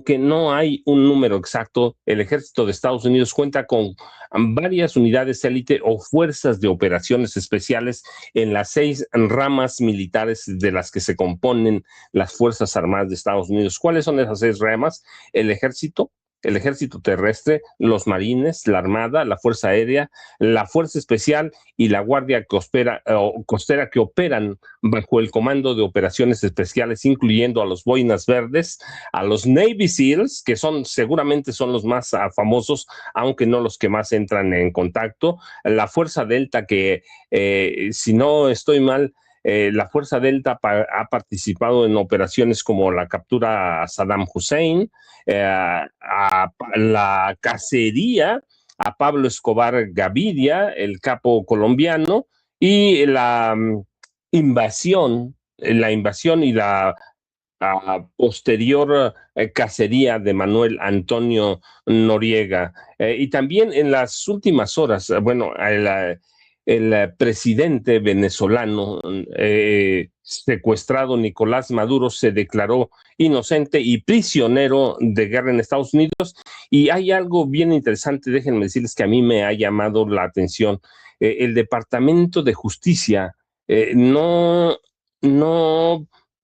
porque no hay un número exacto. El ejército de Estados Unidos cuenta con varias unidades élite o fuerzas de operaciones especiales en las 6 ramas militares de las que se componen las Fuerzas Armadas de Estados Unidos. ¿Cuáles son esas 6 ramas? El ejército terrestre, los marines, la armada, la fuerza aérea, la fuerza especial y la guardia costera que operan bajo el comando de operaciones especiales, incluyendo a los boinas verdes, a los Navy SEALs, que seguramente son los más famosos, aunque no los que más entran en contacto, la fuerza Delta, que si no estoy mal, la Fuerza Delta ha participado en operaciones como la captura a Saddam Hussein, a la cacería a Pablo Escobar Gaviria, el capo colombiano, y invasión y la posterior cacería de Manuel Antonio Noriega. Y también en las últimas horas, bueno, el presidente venezolano secuestrado Nicolás Maduro se declaró inocente y prisionero de guerra en Estados Unidos. Y hay algo bien interesante, déjenme decirles que a mí me ha llamado la atención. El Departamento de Justicia no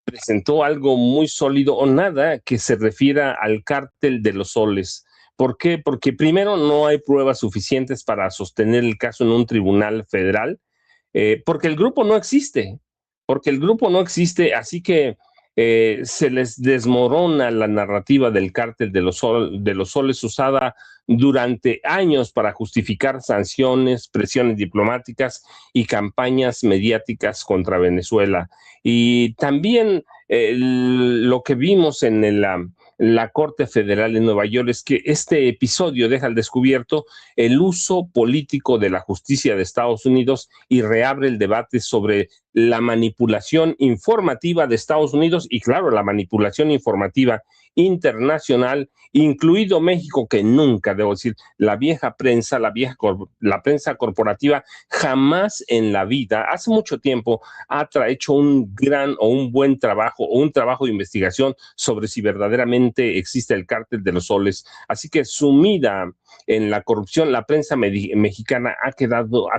presentó algo muy sólido o nada que se refiera al cártel de los soles. ¿Por qué? Porque primero no hay pruebas suficientes para sostener el caso en un tribunal federal, porque el grupo no existe, así que se les desmorona la narrativa del cártel de los soles usada durante años para justificar sanciones, presiones diplomáticas y campañas mediáticas contra Venezuela. Y también lo que vimos en la Corte Federal de Nueva York es que este episodio deja al descubierto el uso político de la justicia de Estados Unidos y reabre el debate sobre la manipulación informativa de Estados Unidos y, claro, la manipulación informativa internacional, incluido México, que nunca, debo decir, la vieja prensa, la prensa corporativa, jamás en la vida, hace mucho tiempo, ha hecho un gran o un buen trabajo o un trabajo de investigación sobre si verdaderamente existe el cártel de los soles. Así que sumida en la corrupción, la prensa mexicana ha quedado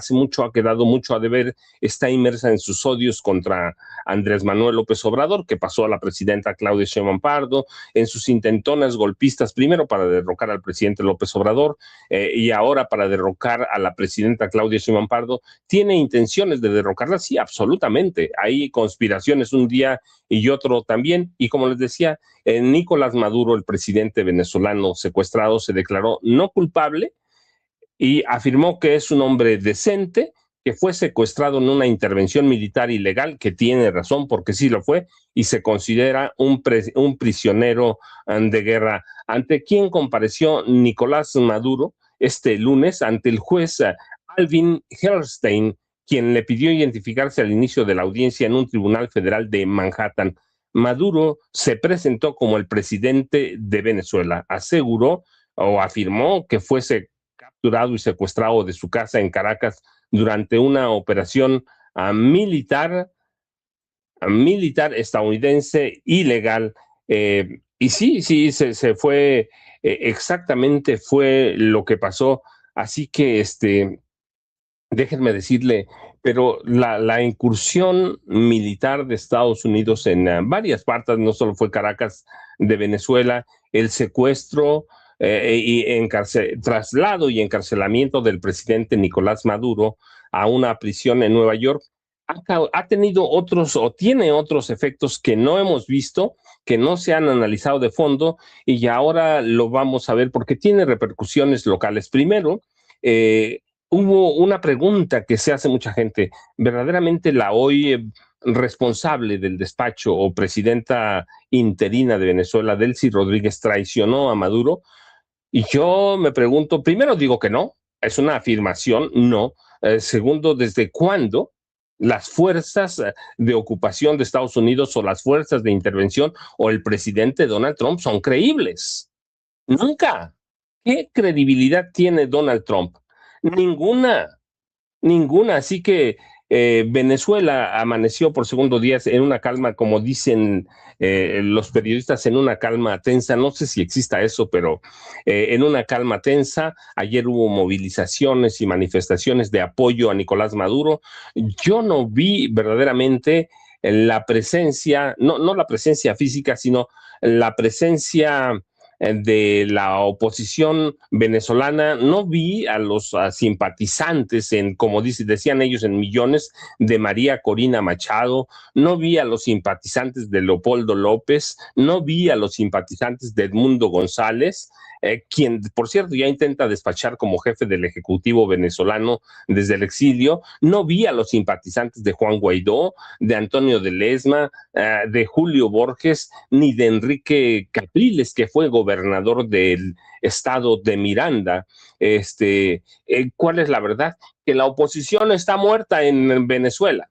mucho a deber, está inmersa en sus odios contra Andrés Manuel López Obrador, que pasó a la presidenta Claudia Sheinbaum Pardo, en sus intentonas golpistas, primero para derrocar al presidente López Obrador y ahora para derrocar a la presidenta Claudia Sheinbaum Pardo. ¿Tiene intenciones de derrocarla? Sí, absolutamente. Hay conspiraciones un día y otro también. Y como les decía, Nicolás Maduro, el presidente venezolano secuestrado, se declaró no culpable y afirmó que es un hombre decente, que fue secuestrado en una intervención militar ilegal, que tiene razón porque sí lo fue, y se considera un prisionero de guerra. ¿Ante quién compareció Nicolás Maduro este lunes? Ante el juez Alvin Helstein, quien le pidió identificarse al inicio de la audiencia en un tribunal federal de Manhattan. Maduro se presentó como el presidente de Venezuela, aseguró o afirmó que fuese capturado y secuestrado de su casa en Caracas durante una operación militar estadounidense ilegal. Y sí, se fue, exactamente fue lo que pasó. Así que déjenme decirle, pero la incursión militar de Estados Unidos en varias partes, no solo fue Caracas de Venezuela, el secuestro traslado y encarcelamiento del presidente Nicolás Maduro a una prisión en Nueva York, ha tenido otros o tiene otros efectos que no hemos visto, que no se han analizado de fondo y ahora lo vamos a ver porque tiene repercusiones locales. Primero, hubo una pregunta que se hace mucha gente. ¿Verdaderamente la hoy responsable del despacho o presidenta interina de Venezuela, Delcy Rodríguez, traicionó a Maduro? Y yo me pregunto, primero digo que no, es una afirmación, no. Segundo, ¿desde cuándo las fuerzas de ocupación de Estados Unidos o las fuerzas de intervención o el presidente Donald Trump son creíbles? Nunca. ¿Qué credibilidad tiene Donald Trump? Ninguna. Ninguna. Así que Venezuela amaneció por segundo día en una calma, como dicen los periodistas, en una calma tensa. No sé si exista eso, pero en una calma tensa. Ayer hubo movilizaciones y manifestaciones de apoyo a Nicolás Maduro. Yo no vi verdaderamente la presencia, no la presencia física, sino la presencia de la oposición venezolana. No vi a los simpatizantes, como decían ellos, en millones, de María Corina Machado. No vi a los simpatizantes de Leopoldo López. No vi a los simpatizantes de Edmundo González, quien, por cierto, ya intenta despachar como jefe del Ejecutivo venezolano desde el exilio. No vi a los simpatizantes de Juan Guaidó, de Antonio de Ledesma, de Julio Borges, ni de Enrique Capriles, que fue gobernador del estado de Miranda. ¿Cuál es la verdad? Que la oposición está muerta en Venezuela,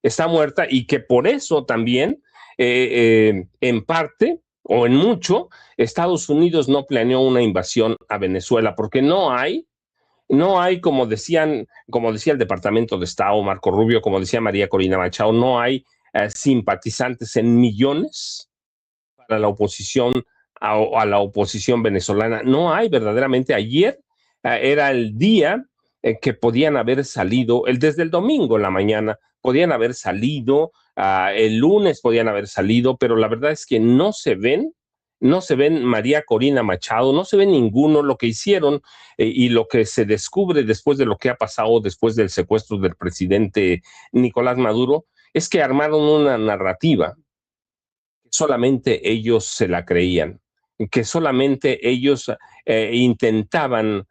está muerta, y que por eso también, en parte o en mucho, Estados Unidos no planeó una invasión a Venezuela, porque no hay, como decía el Departamento de Estado, Marco Rubio, como decía María Corina Machado, no hay simpatizantes en millones para la oposición, a la oposición venezolana. No hay verdaderamente. Ayer era el día que podían haber salido, desde el domingo en la mañana, podían haber salido, el lunes podían haber salido, pero la verdad es que no se ven María Corina Machado, no se ve ninguno. Lo que hicieron y lo que se descubre después de lo que ha pasado después del secuestro del presidente Nicolás Maduro es que armaron una narrativa que solamente ellos se la creían, que solamente ellos intentaban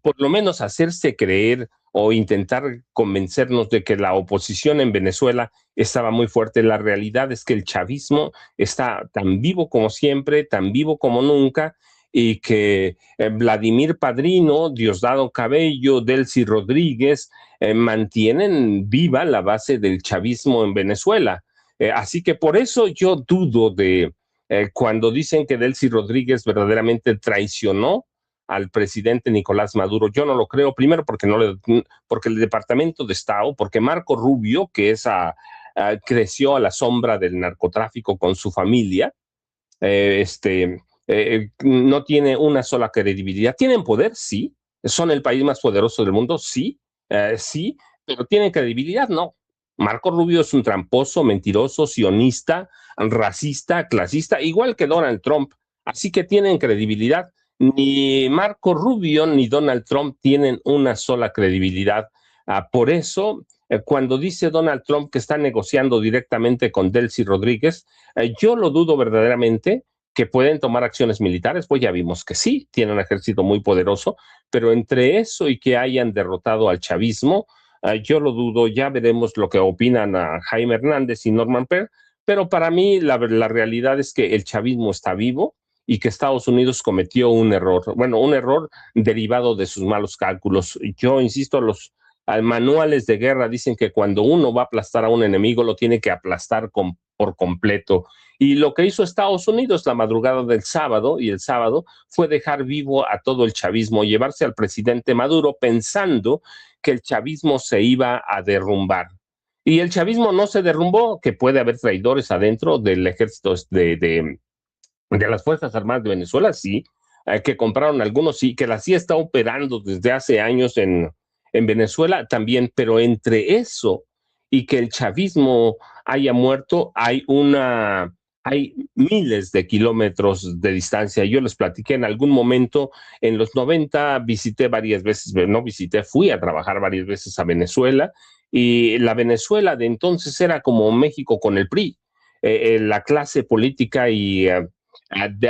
por lo menos hacerse creer o intentar convencernos de que la oposición en Venezuela estaba muy fuerte. La realidad es que el chavismo está tan vivo como siempre, tan vivo como nunca, y que Vladimir Padrino, Diosdado Cabello, Delcy Rodríguez mantienen viva la base del chavismo en Venezuela. Así que por eso yo dudo de cuando dicen que Delcy Rodríguez verdaderamente traicionó al presidente Nicolás Maduro. Yo no lo creo, primero porque el Departamento de Estado, porque Marco Rubio, que creció a la sombra del narcotráfico con su familia, no tiene una sola credibilidad. Tienen poder, sí, son el país más poderoso del mundo, sí, sí, pero tienen credibilidad, no. Marco Rubio es un tramposo, mentiroso, sionista, racista, clasista, igual que Donald Trump. Así que tienen credibilidad. Ni Marco Rubio ni Donald Trump tienen una sola credibilidad. Por eso, cuando dice Donald Trump que está negociando directamente con Delcy Rodríguez, yo lo dudo verdaderamente. Que pueden tomar acciones militares, pues ya vimos que sí, tienen un ejército muy poderoso, pero entre eso y que hayan derrotado al chavismo, yo lo dudo. Ya veremos lo que opinan a Jaime Hernández y Norman Perr, pero para mí la realidad es que el chavismo está vivo y que Estados Unidos cometió un error, bueno, un error derivado de sus malos cálculos. Yo insisto, los manuales de guerra dicen que cuando uno va a aplastar a un enemigo, lo tiene que aplastar por completo. Y lo que hizo Estados Unidos la madrugada del sábado y el sábado fue dejar vivo a todo el chavismo, llevarse al presidente Maduro pensando que el chavismo se iba a derrumbar. Y el chavismo no se derrumbó, que puede haber traidores adentro del ejército de las Fuerzas Armadas de Venezuela, sí, que compraron algunos, sí, que la CIA está operando desde hace años en Venezuela también, pero entre eso y que el chavismo haya muerto, hay miles de kilómetros de distancia. Yo les platiqué en algún momento, en los 90 visité varias veces, no visité, fui a trabajar varias veces a Venezuela, y la Venezuela de entonces era como México con el PRI. La clase política y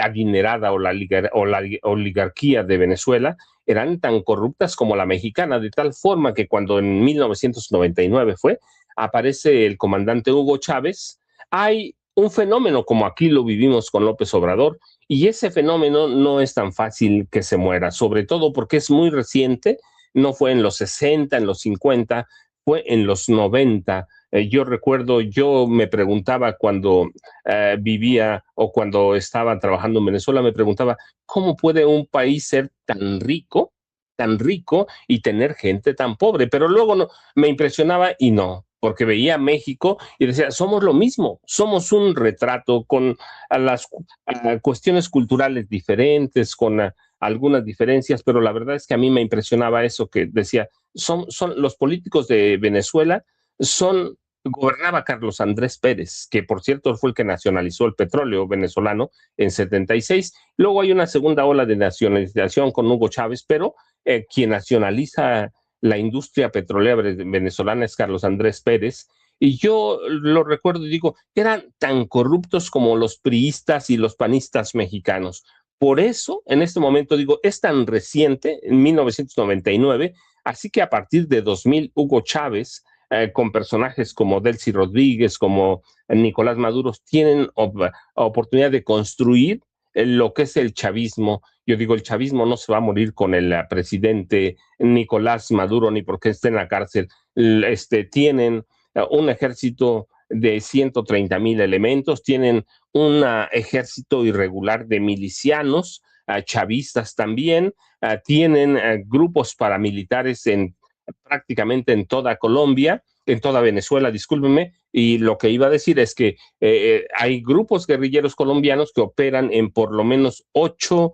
adinerada o la oligarquía de Venezuela eran tan corruptas como la mexicana, de tal forma que cuando en 1999 aparece el comandante Hugo Chávez, hay un fenómeno como aquí lo vivimos con López Obrador, y ese fenómeno no es tan fácil que se muera, sobre todo porque es muy reciente. No fue en los 60, en los 50, fue en los 90. Yo recuerdo, yo me preguntaba cuando vivía o cuando estaba trabajando en Venezuela, me preguntaba, ¿cómo puede un país ser tan rico tan rico y tener gente tan pobre. Pero luego no, me impresionaba y no, porque veía a México y decía, somos lo mismo, somos un retrato con las cuestiones culturales diferentes, con algunas diferencias, pero la verdad es que a mí me impresionaba eso que decía, son los políticos de Venezuela, son gobernaba Carlos Andrés Pérez, que por cierto fue el que nacionalizó el petróleo venezolano en 76. Luego hay una segunda ola de nacionalización con Hugo Chávez, pero quien nacionaliza la industria petrolera venezolana es Carlos Andrés Pérez. Y yo lo recuerdo y digo, eran tan corruptos como los priistas y los panistas mexicanos. Por eso, en este momento digo, es tan reciente, en 1999, así que a partir de 2000, Hugo Chávez con personajes como Delcy Rodríguez, como Nicolás Maduro, tienen oportunidad de construir lo que es el chavismo. Yo digo, el chavismo no se va a morir con el presidente Nicolás Maduro ni porque esté en la cárcel. Tienen un ejército de 130,000 elementos, tienen un ejército irregular de milicianos, chavistas también, tienen grupos paramilitares prácticamente en toda Colombia, en toda Venezuela, discúlpenme, y lo que iba a decir es que hay grupos guerrilleros colombianos que operan en por lo menos 8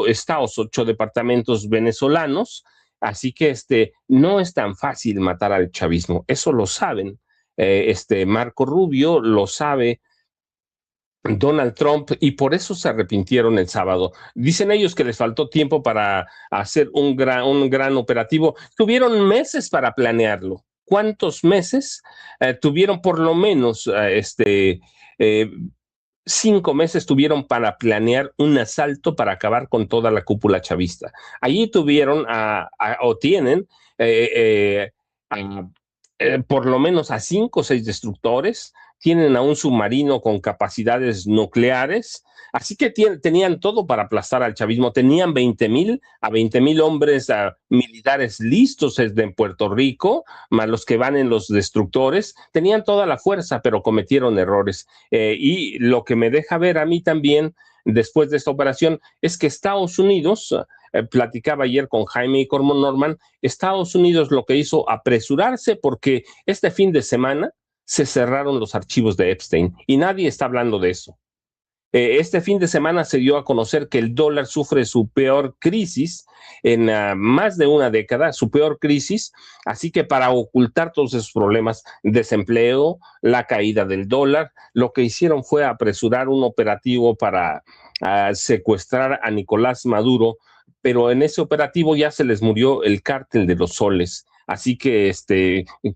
estados, 8 departamentos venezolanos, así que no es tan fácil matar al chavismo, eso lo saben. Marco Rubio lo sabe, Donald Trump, y por eso se arrepintieron el sábado. Dicen ellos que les faltó tiempo para hacer un gran operativo. Tuvieron meses para planearlo. ¿Cuántos meses? Tuvieron por lo menos eh, 5 meses tuvieron para planear un asalto para acabar con toda la cúpula chavista. Allí tuvieron o tienen a, por lo menos a 5 o 6 destructores, tienen a un submarino con capacidades nucleares, así que tenían todo para aplastar al chavismo, tenían 20,000 hombres militares listos desde Puerto Rico, más los que van en los destructores, tenían toda la fuerza, pero cometieron errores. Y lo que me deja ver a mí también, después de esta operación, es que Estados Unidos, platicaba ayer con Jaime y Cormon Norman, Estados Unidos lo que hizo apresurarse porque este fin de semana se cerraron los archivos de Epstein y nadie está hablando de eso. Este fin de semana se dio a conocer que el dólar sufre su peor crisis en más de una década, su peor crisis, así que para ocultar todos esos problemas, desempleo, la caída del dólar, lo que hicieron fue apresurar un operativo para secuestrar a Nicolás Maduro, pero en ese operativo ya se les murió el cártel de los soles. Así que,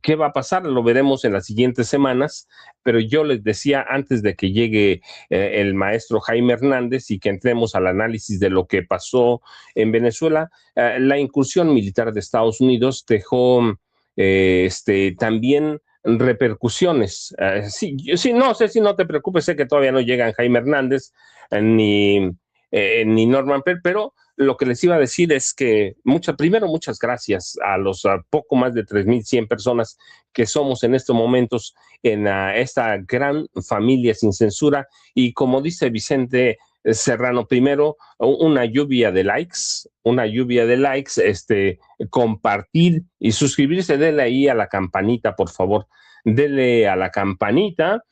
¿qué va a pasar? Lo veremos en las siguientes semanas, pero yo les decía antes de que llegue el maestro Jaime Hernández y que entremos al análisis de lo que pasó en Venezuela, la incursión militar de Estados Unidos dejó también repercusiones. Sí, no sé si no te preocupes, sé que todavía no llegan Jaime Hernández ni Norman Perl, pero lo que les iba a decir es que primero muchas gracias a los poco más de 3,100 personas que somos en estos momentos en esta gran familia sin censura y como dice Vicente Serrano, primero una lluvia de likes, compartir y suscribirse, denle ahí a la campanita, por favor, denle a la campanita,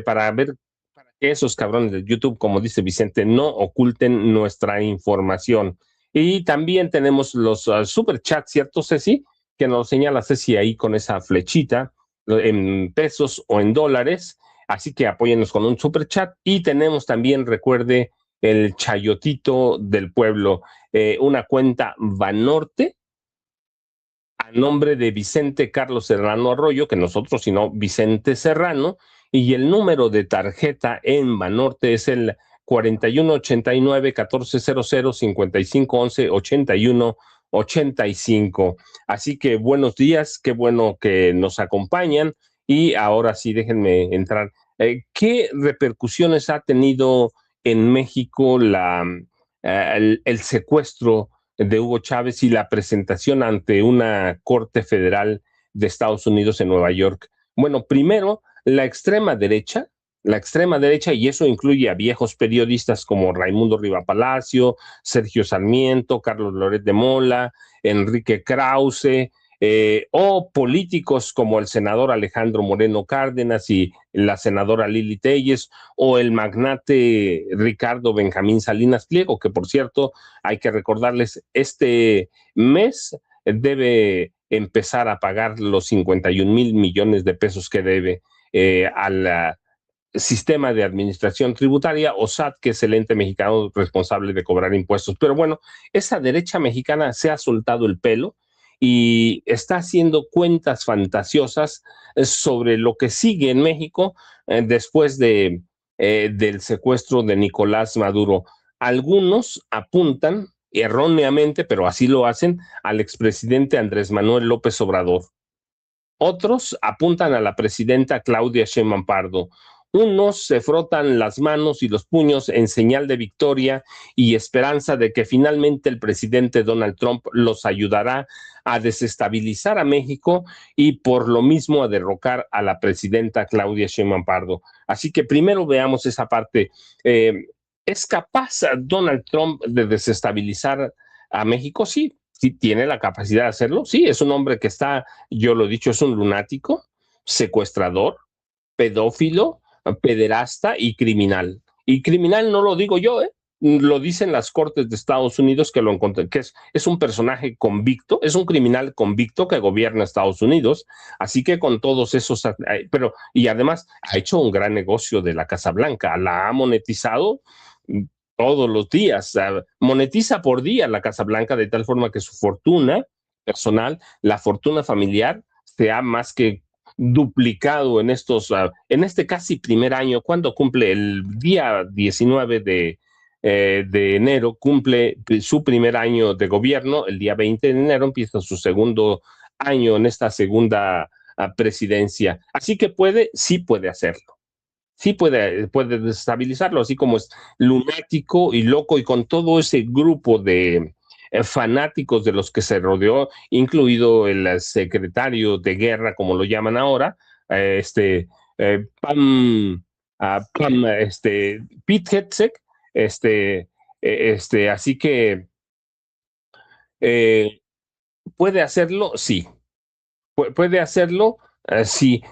para ver que esos cabrones de YouTube, como dice Vicente, no oculten nuestra información. Y también tenemos los super chats, ¿cierto, Ceci? Que nos señala Ceci ahí con esa flechita en pesos o en dólares. Así que apóyennos con un super chat. Y tenemos también, recuerde, el Chayotito del Pueblo, una cuenta Banorte a nombre de Vicente Carlos Serrano Arroyo, que nosotros, sino Vicente Serrano, y el número de tarjeta en Banorte es el 4189-1400-5511-8185. Así que buenos días, qué bueno que nos acompañan y ahora sí déjenme entrar. ¿Qué repercusiones ha tenido en México el secuestro de Hugo Chávez y la presentación ante una corte federal de Estados Unidos en Nueva York? Bueno, primero, la extrema derecha, la extrema derecha, y eso incluye a viejos periodistas como Raimundo Riva Palacio, Sergio Sarmiento, Carlos Loret de Mola, Enrique Krause, o políticos como el senador Alejandro Moreno Cárdenas y la senadora Lili Telles, o el magnate Ricardo Benjamín Salinas Pliego, que por cierto, hay que recordarles, este mes debe empezar a pagar los 51,000 millones de pesos que debe al Sistema de Administración Tributaria, o SAT, que es el ente mexicano responsable de cobrar impuestos. Pero bueno, esa derecha mexicana se ha soltado el pelo y está haciendo cuentas fantasiosas sobre lo que sigue en México después del secuestro de Nicolás Maduro. Algunos apuntan erróneamente, pero así lo hacen, al expresidente Andrés Manuel López Obrador. Otros apuntan a la presidenta Claudia Sheinbaum Pardo. Unos se frotan las manos y los puños en señal de victoria y esperanza de que finalmente el presidente Donald Trump los ayudará a desestabilizar a México y por lo mismo a derrocar a la presidenta Claudia Sheinbaum Pardo. Así que primero veamos esa parte. ¿Es capaz Donald Trump de desestabilizar a México? Sí, sí tiene la capacidad de hacerlo. Sí, es un hombre que está, yo lo he dicho, es un lunático, secuestrador, pedófilo, pederasta y criminal. Y criminal no lo digo yo, lo dicen las cortes de Estados Unidos, que lo encontré, que es un personaje convicto, es un criminal convicto que gobierna Estados Unidos, así que con todos esos, pero y además ha hecho un gran negocio de la Casa Blanca, la ha monetizado todos los días, monetiza por día la Casa Blanca de tal forma que su fortuna personal, la fortuna familiar, se ha más que duplicado en este casi primer año. Cuando cumple el día 19 de enero, cumple su primer año de gobierno, el día 20 de enero empieza su segundo año en esta segunda presidencia. Así que sí puede hacerlo. Sí puede desestabilizarlo, así como es lunático y loco y con todo ese grupo de fanáticos de los que se rodeó, incluido el secretario de guerra, como lo llaman ahora, Pam, Pete Hegseth, así que eh, puede hacerlo, sí, puede hacerlo, sí,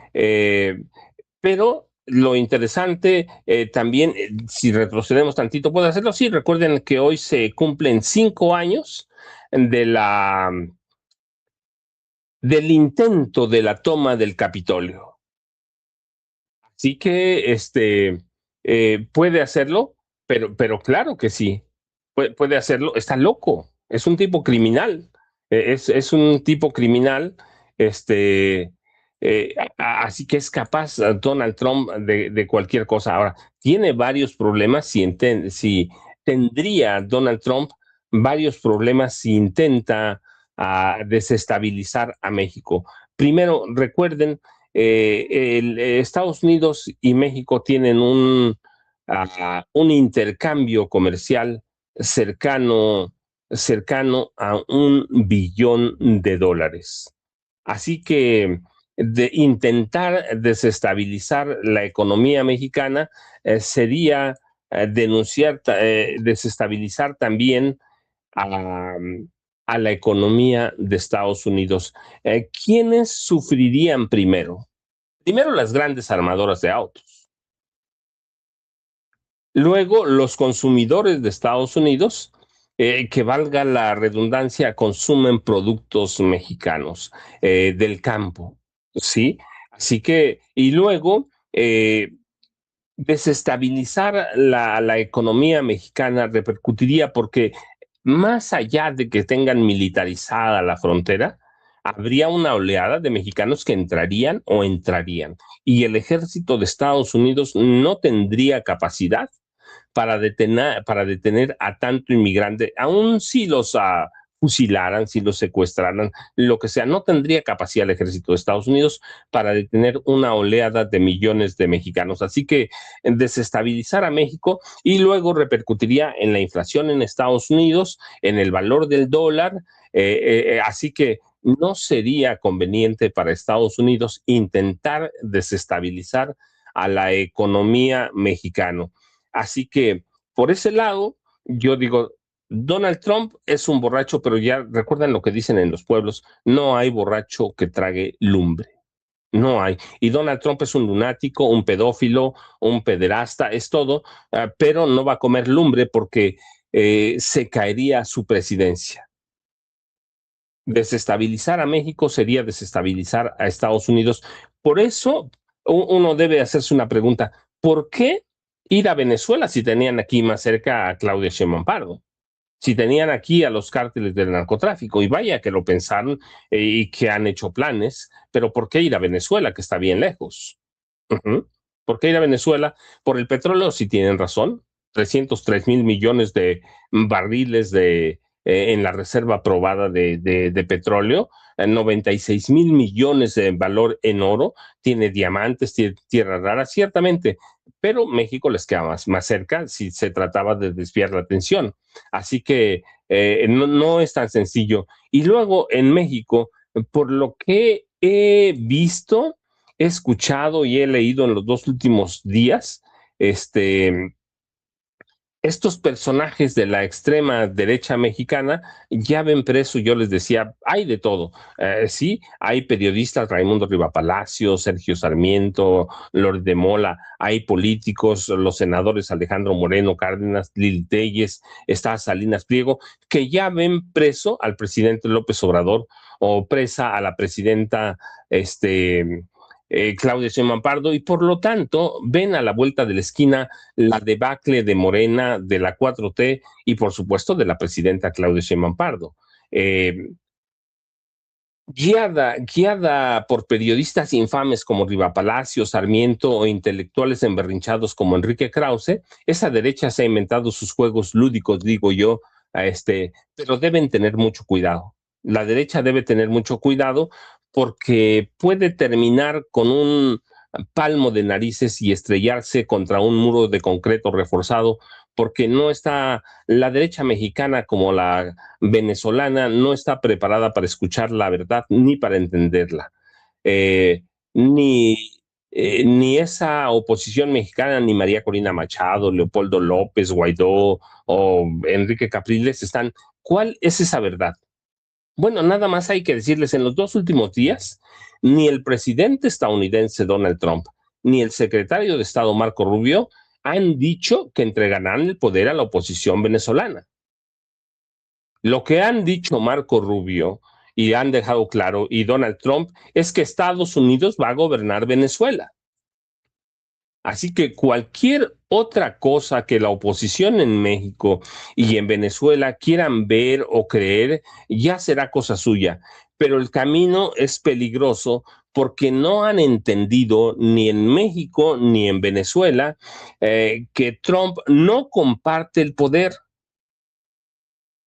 pero lo interesante también, si retrocedemos tantito, puede hacerlo. Sí, recuerden que hoy se cumplen 5 años de del intento de la toma del Capitolio. Así que puede hacerlo, pero claro que sí, puede hacerlo. Está loco, es un tipo criminal, es un tipo criminal, así que es capaz Donald Trump de cualquier cosa. Ahora, tiene varios problemas si tendría Donald Trump varios problemas si intenta desestabilizar a México. Primero, recuerden, Estados Unidos y México tienen un intercambio comercial cercano a $1 billón. Así que de intentar desestabilizar la economía mexicana sería desestabilizar también a, a la economía de Estados Unidos. ¿Quiénes sufrirían primero? Primero las grandes armadoras de autos. Luego los consumidores de Estados Unidos, que valga la redundancia, consumen productos mexicanos del campo, ¿sí? Así que, y luego desestabilizar la economía mexicana repercutiría porque más allá de que tengan militarizada la frontera, habría una oleada de mexicanos que entrarían y el ejército de Estados Unidos no tendría capacidad para detener a tanto inmigrante, aun si los fusilaran, si los secuestraran, lo que sea, no tendría capacidad el ejército de Estados Unidos para detener una oleada de millones de mexicanos. Así que desestabilizar a México y luego repercutiría en la inflación en Estados Unidos, en el valor del dólar, así que no sería conveniente para Estados Unidos intentar desestabilizar a la economía mexicana. Así que por ese lado, yo digo, Donald Trump es un borracho, pero ya recuerdan lo que dicen en los pueblos, no hay borracho que trague lumbre. No hay. Y Donald Trump es un lunático, un pedófilo, un pederasta, es todo, pero no va a comer lumbre porque se caería su presidencia. Desestabilizar a México sería desestabilizar a Estados Unidos. Por eso uno debe hacerse una pregunta, ¿por qué ir a Venezuela si tenían aquí más cerca a Claudia Sheinbaum Pardo? Si tenían aquí a los cárteles del narcotráfico, y vaya que lo pensaron y que han hecho planes, pero ¿por qué ir a Venezuela, que está bien lejos? Uh-huh. ¿Por qué ir a Venezuela? Por el petróleo, si tienen razón, 303,000 millones de barriles en la reserva probada de petróleo, 96,000 millones de valor en oro, tiene diamantes, tiene tierras raras, ciertamente, pero México les queda más cerca si se trataba de desviar la atención. Así que no es tan sencillo. Y luego en México, por lo que he visto, he escuchado y he leído en los 2 últimos días, este, estos personajes de la extrema derecha mexicana ya ven preso, yo les decía, hay de todo. Sí, hay periodistas, Raimundo Riva Palacio, Sergio Sarmiento, Loret de Mola, hay políticos, los senadores Alejandro Moreno Cárdenas, Lili Telles, está Salinas Pliego, que ya ven preso al presidente López Obrador o presa a la presidenta Claudia Sheinbaum Pardo, y por lo tanto ven a la vuelta de la esquina la debacle de Morena, de la 4T y por supuesto de la presidenta Claudia Sheinbaum Pardo. Guiada por periodistas infames como Riva Palacio, Sarmiento o intelectuales emberrinchados como Enrique Krause, esa derecha se ha inventado sus juegos lúdicos, digo yo, pero deben tener mucho cuidado. La derecha debe tener mucho cuidado porque puede terminar con un palmo de narices y estrellarse contra un muro de concreto reforzado, porque no está la derecha mexicana como la venezolana, no está preparada para escuchar la verdad ni para entenderla. Eh, ni, ni esa oposición mexicana, ni María Corina Machado, Leopoldo López, Guaidó o Enrique Capriles están. ¿Cuál es esa verdad? Bueno, nada más hay que decirles, en los 2 últimos días, ni el presidente estadounidense Donald Trump, ni el secretario de Estado Marco Rubio han dicho que entregarán el poder a la oposición venezolana. Lo que han dicho Marco Rubio y han dejado claro y Donald Trump es que Estados Unidos va a gobernar Venezuela. Así que cualquier otra cosa que la oposición en México y en Venezuela quieran ver o creer, ya será cosa suya. Pero el camino es peligroso porque no han entendido ni en México ni en Venezuela que Trump no comparte el poder,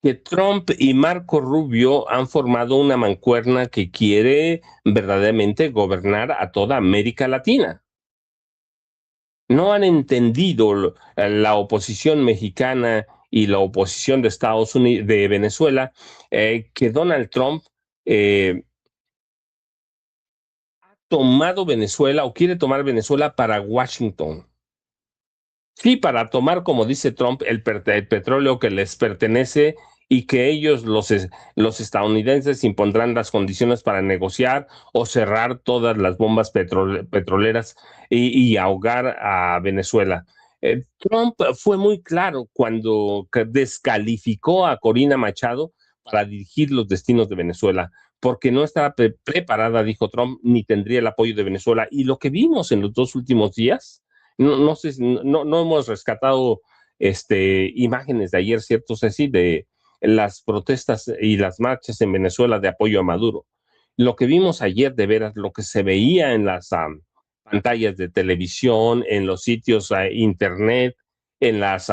que Trump y Marco Rubio han formado una mancuerna que quiere verdaderamente gobernar a toda América Latina. No han entendido la oposición mexicana y la oposición de Estados Unidos, de Venezuela, que Donald Trump ha tomado Venezuela o quiere tomar Venezuela para Washington. Sí, para tomar, como dice Trump, el petróleo que les pertenece y que ellos, los estadounidenses, impondrán las condiciones para negociar o cerrar todas las bombas petroleras y ahogar a Venezuela. Trump fue muy claro cuando descalificó a Corina Machado para dirigir los destinos de Venezuela, porque no estaba preparada, dijo Trump, ni tendría el apoyo de Venezuela. Y lo que vimos en los 2 últimos días, no sé, no hemos rescatado imágenes de ayer, ¿cierto, Ceci? De las protestas y las marchas en Venezuela de apoyo a Maduro. Lo que vimos ayer, de veras, lo que se veía en las pantallas de televisión, en los sitios internet, en las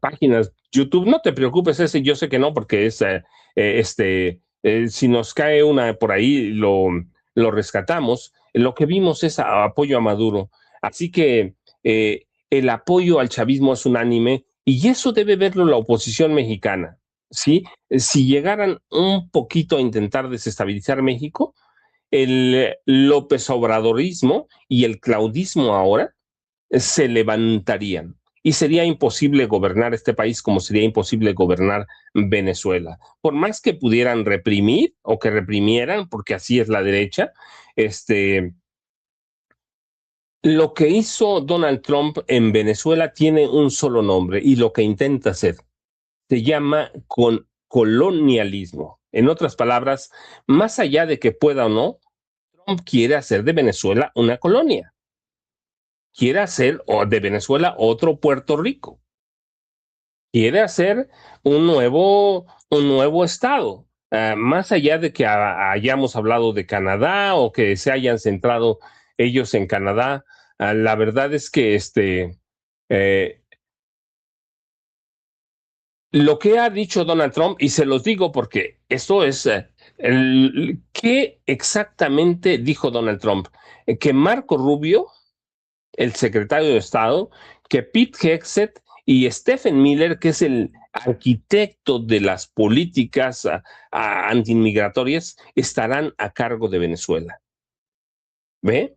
páginas YouTube, no te preocupes, ese yo sé que no, porque es si nos cae una por ahí, lo rescatamos. Lo que vimos es apoyo a Maduro. Así que el apoyo al chavismo es unánime y eso debe verlo la oposición mexicana. ¿Sí? Si llegaran un poquito a intentar desestabilizar México, el López Obradorismo y el claudismo ahora se levantarían y sería imposible gobernar este país como sería imposible gobernar Venezuela. Por más que pudieran reprimir o que reprimieran, porque así es la derecha, lo que hizo Donald Trump en Venezuela tiene un solo nombre y lo que intenta hacer se llama colonialismo. En otras palabras, más allá de que pueda o no, Trump quiere hacer de Venezuela una colonia, quiere hacer de Venezuela otro Puerto Rico, quiere hacer un nuevo estado. Más allá de que hayamos hablado de Canadá o que se hayan centrado ellos en Canadá, la verdad es que eh, lo que ha dicho Donald Trump, y se los digo porque esto es, ¿qué exactamente dijo Donald Trump? Que Marco Rubio, el secretario de Estado, que Pete Hegseth y Stephen Miller, que es el arquitecto de las políticas antiinmigratorias, estarán a cargo de Venezuela. ¿Ve?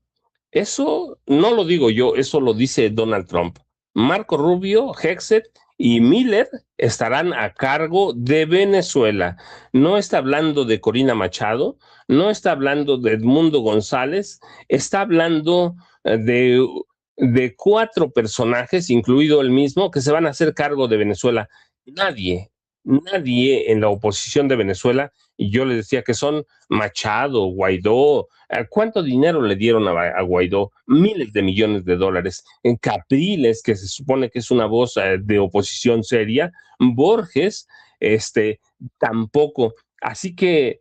Eso no lo digo yo, eso lo dice Donald Trump. Marco Rubio, Hegseth y Miller estarán a cargo de Venezuela. No está hablando de Corina Machado, no está hablando de Edmundo González, está hablando de cuatro personajes, incluido el mismo, que se van a hacer cargo de Venezuela. Nadie en la oposición de Venezuela, y yo les decía que son Machado, Guaidó. ¿Cuánto dinero le dieron a Guaidó? Miles de millones de dólares. En Capriles, que se supone que es una voz de oposición seria, Borges, tampoco. Así que,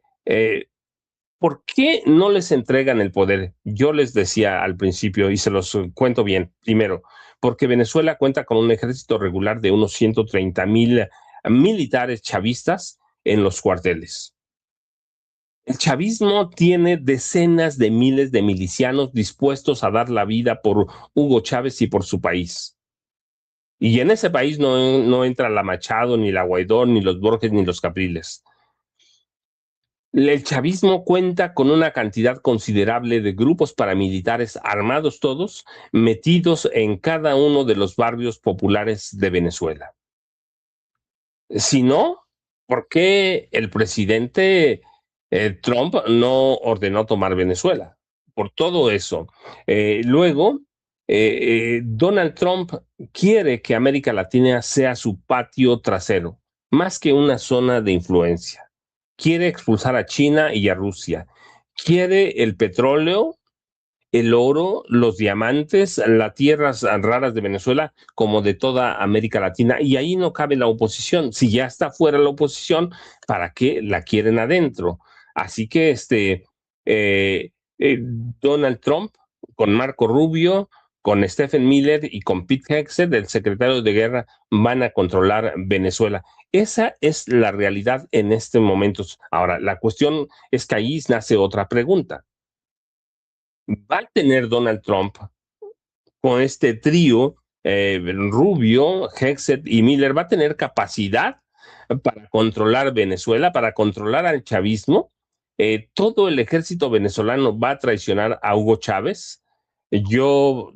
¿por qué no les entregan el poder? Yo les decía al principio, y se los cuento bien, primero, porque Venezuela cuenta con un ejército regular de unos 130,000 militares chavistas en los cuarteles. El chavismo tiene decenas de miles de milicianos dispuestos a dar la vida por Hugo Chávez y por su país. Y en ese país no entra la Machado, ni la Guaidó, ni los Borges, ni los Capriles. El chavismo cuenta con una cantidad considerable de grupos paramilitares armados todos, metidos en cada uno de los barrios populares de Venezuela. Si no, ¿por qué el presidente Trump no ordenó tomar Venezuela? Por todo eso. Luego, Donald Trump quiere que América Latina sea su patio trasero, más que una zona de influencia. Quiere expulsar a China y a Rusia. Quiere el petróleo, el oro, los diamantes, las tierras raras de Venezuela, como de toda América Latina. Y ahí no cabe la oposición. Si ya está fuera la oposición, ¿para qué la quieren adentro? Así que Donald Trump, con Marco Rubio, con Stephen Miller y con Pete Hegseth, el secretario de guerra, van a controlar Venezuela. Esa es la realidad en este momento. Ahora, la cuestión es que ahí nace otra pregunta. ¿Va a tener Donald Trump con este trío, Rubio, Hegseth y Miller, va a tener capacidad para controlar Venezuela, para controlar al chavismo? ¿Todo el ejército venezolano va a traicionar a Hugo Chávez? Yo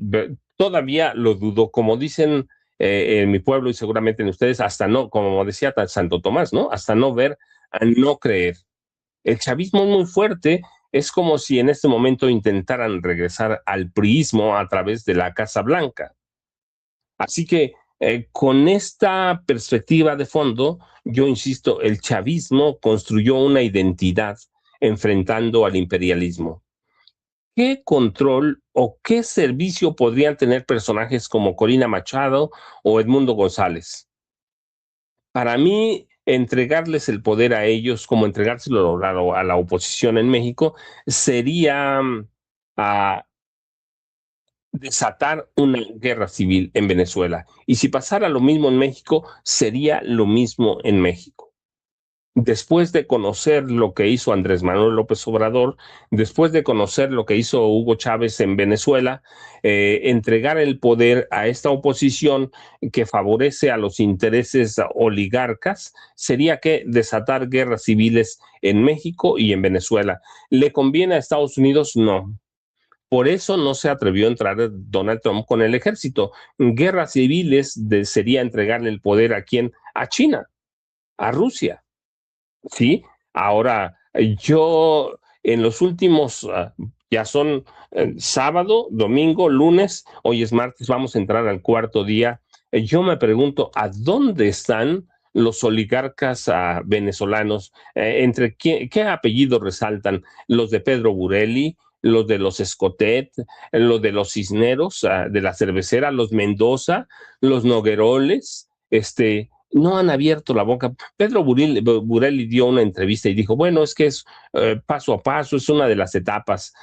todavía lo dudo, como dicen en mi pueblo y seguramente en ustedes, hasta no, como decía Santo Tomás, ¿no? Hasta no ver, a no creer. El chavismo es muy fuerte, es como si en este momento intentaran regresar al priismo a través de la Casa Blanca. Así que con esta perspectiva de fondo, yo insisto, el chavismo construyó una identidad enfrentando al imperialismo. ¿Qué control o qué servicio podrían tener personajes como Corina Machado o Edmundo González? Para mí, entregarles el poder a ellos, como entregárselo a la oposición en México, sería a desatar una guerra civil en Venezuela. Y si pasara lo mismo en México, sería lo mismo en México. después de conocer lo que hizo Andrés Manuel López Obrador, después de conocer lo que hizo Hugo Chávez en Venezuela, entregar el poder a esta oposición que favorece a los intereses oligarcas, sería que desatar guerras civiles en México y en Venezuela. ¿Le conviene a Estados Unidos? No. Por eso no se atrevió a entrar Donald Trump con el ejército. Guerras civiles sería entregarle el poder a quién? A China, a Rusia. ¿Sí? Ahora, yo en los últimos, ya son sábado, domingo, lunes, hoy es martes, vamos a entrar al cuarto día. Yo me pregunto, ¿a dónde están los oligarcas venezolanos? ¿Entre qué apellidos resaltan? ¿Los de Pedro Burelli? ¿Los de los Escotet? ¿Los de los Cisneros, de la cervecera? ¿Los Mendoza? ¿Los Nogueroles? No han abierto la boca. Pedro Burelli dio una entrevista y dijo, bueno, es que es paso a paso, es una de las etapas,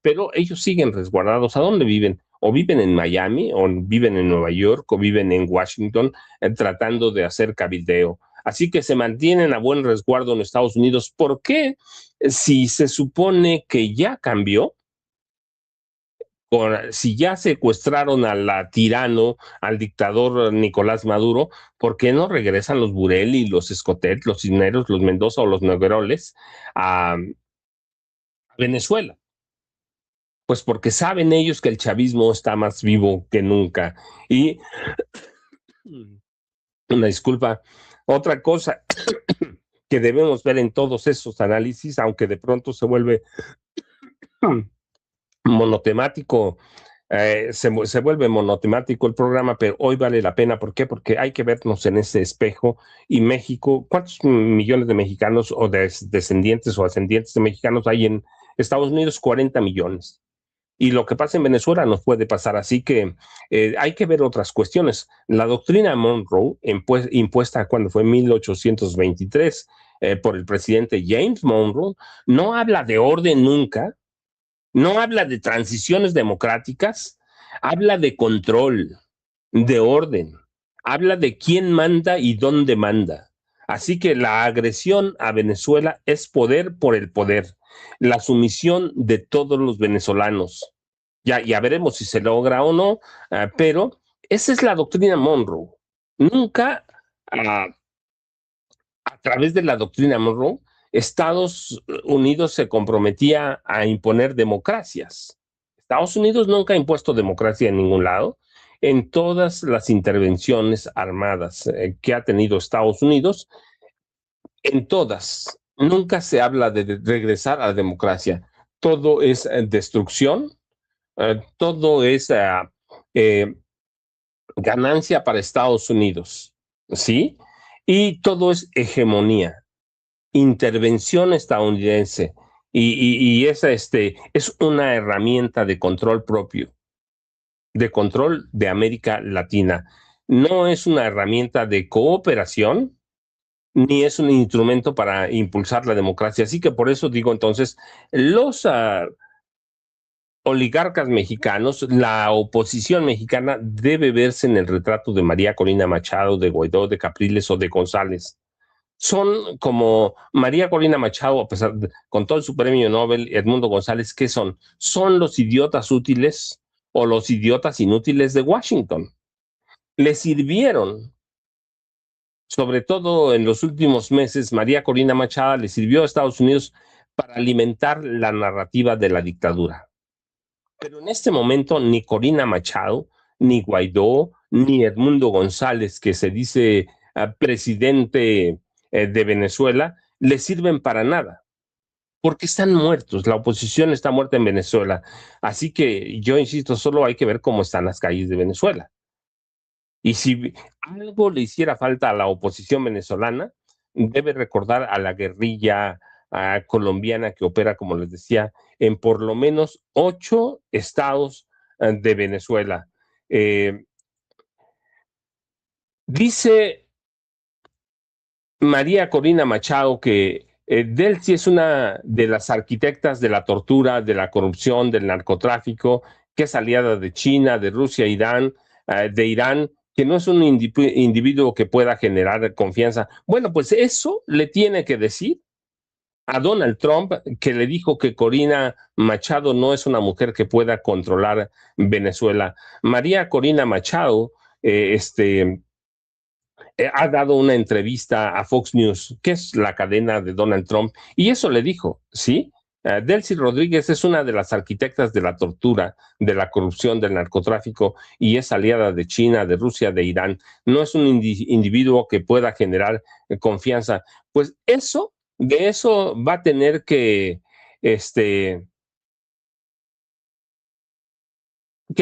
pero ellos siguen resguardados. ¿A dónde viven? O viven en Miami, o viven en Nueva York, o viven en Washington, tratando de hacer cabildeo. Así que se mantienen a buen resguardo en Estados Unidos. ¿Por qué? Si se supone que ya cambió, si ya secuestraron al tirano, al dictador Nicolás Maduro, ¿por qué no regresan los Burelli, los Escotet, los Cisneros, los Mendoza o los Nogueroles a Venezuela? Pues porque saben ellos que el chavismo está más vivo que nunca. Y una disculpa, otra cosa que debemos ver en todos esos análisis, aunque de pronto se vuelve monotemático, se vuelve monotemático el programa, pero hoy vale la pena. ¿Por qué? Porque hay que vernos en ese espejo. Y México, ¿cuántos millones de mexicanos o de descendientes o ascendientes de mexicanos hay en Estados Unidos? 40 millones. Y lo que pasa en Venezuela nos puede pasar. Así que hay que ver otras cuestiones. La doctrina Monroe, impuesta cuando fue en 1823 por el presidente James Monroe, no habla de orden nunca, no habla de transiciones democráticas, habla de control, de orden, habla de quién manda y dónde manda. Así que la agresión a Venezuela es poder por el poder, la sumisión de todos los venezolanos. Ya veremos si se logra o no, pero esa es la doctrina Monroe. Nunca a través de la doctrina Monroe, Estados Unidos se comprometía a imponer democracias. Estados Unidos nunca ha impuesto democracia en ningún lado. En todas las intervenciones armadas que ha tenido Estados Unidos, en todas, nunca se habla de regresar a la democracia. Todo es destrucción, todo es ganancia para Estados Unidos, ¿sí? Y todo es hegemonía, intervención estadounidense. Y esa es una herramienta de control propio, de control de América Latina. No es una herramienta de cooperación, ni es un instrumento para impulsar la democracia. Así que por eso digo entonces, los oligarcas mexicanos, la oposición mexicana debe verse en el retrato de María Corina Machado, de Guaidó, de Capriles o de González. Son como María Corina Machado, a pesar con todo su premio Nobel, Edmundo González, ¿qué son? Son los idiotas útiles o los idiotas inútiles de Washington. Le sirvieron, sobre todo en los últimos meses, María Corina Machado le sirvió a Estados Unidos para alimentar la narrativa de la dictadura. Pero en este momento ni Corina Machado, ni Guaidó, ni Edmundo González, que se dice presidente de Venezuela, le sirven para nada, porque están muertos, la oposición está muerta en Venezuela. Así que yo insisto, solo hay que ver cómo están las calles de Venezuela. Y si algo le hiciera falta a la oposición venezolana, debe recordar a la guerrilla colombiana que opera, como les decía, en por lo menos 8 estados de Venezuela. Dice María Corina Machado que Delcy es una de las arquitectas de la tortura, de la corrupción, del narcotráfico, que es aliada de China, de Rusia, Irán, de Irán que no es un individuo que pueda generar confianza. Bueno, pues eso le tiene que decir a Donald Trump, que le dijo que Corina Machado no es una mujer que pueda controlar Venezuela. María Corina Machado ha dado una entrevista a Fox News, que es la cadena de Donald Trump, y eso le dijo, ¿sí? Delcy Rodríguez es una de las arquitectas de la tortura, de la corrupción, del narcotráfico y es aliada de China, de Rusia, de Irán. No es un individuo que pueda generar confianza. Pues eso, de eso va a tener que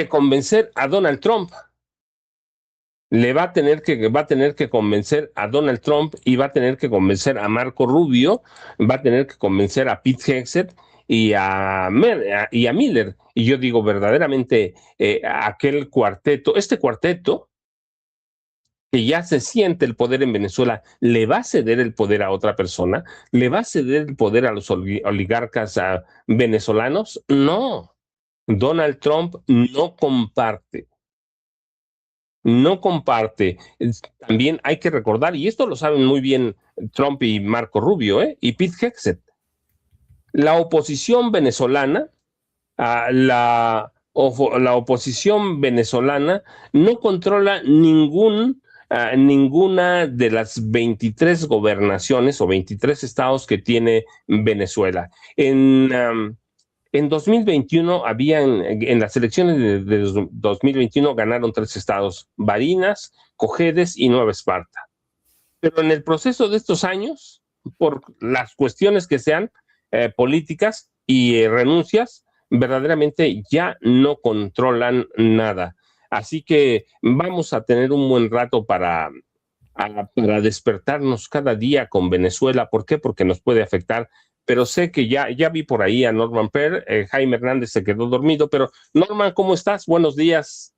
convencer a Donald Trump. Va a tener que convencer a Donald Trump y va a tener que convencer a Marco Rubio, va a tener que convencer a Pete Hegseth y a Miller. Y yo digo verdaderamente aquel cuarteto, este cuarteto que ya se siente el poder en Venezuela, ¿le va a ceder el poder a otra persona? ¿Le va a ceder el poder a los oligarcas venezolanos? No. Donald Trump no comparte. También hay que recordar, y esto lo saben muy bien Trump y Marco Rubio, y Pete Hegseth, la oposición venezolana, la oposición venezolana no controla ninguna de las 23 gobernaciones o 23 estados que tiene Venezuela. En 2021 en las elecciones de 2021 ganaron 3 estados, Barinas, Cojedes y Nueva Esparta. Pero en el proceso de estos años, por las cuestiones que sean políticas y renuncias, verdaderamente ya no controlan nada. Así que vamos a tener un buen rato para despertarnos cada día con Venezuela. ¿Por qué? Porque nos puede afectar. Pero sé que ya vi por ahí a Norman Perr, Jaime Hernández se quedó dormido, pero Norman, ¿cómo estás? Buenos días.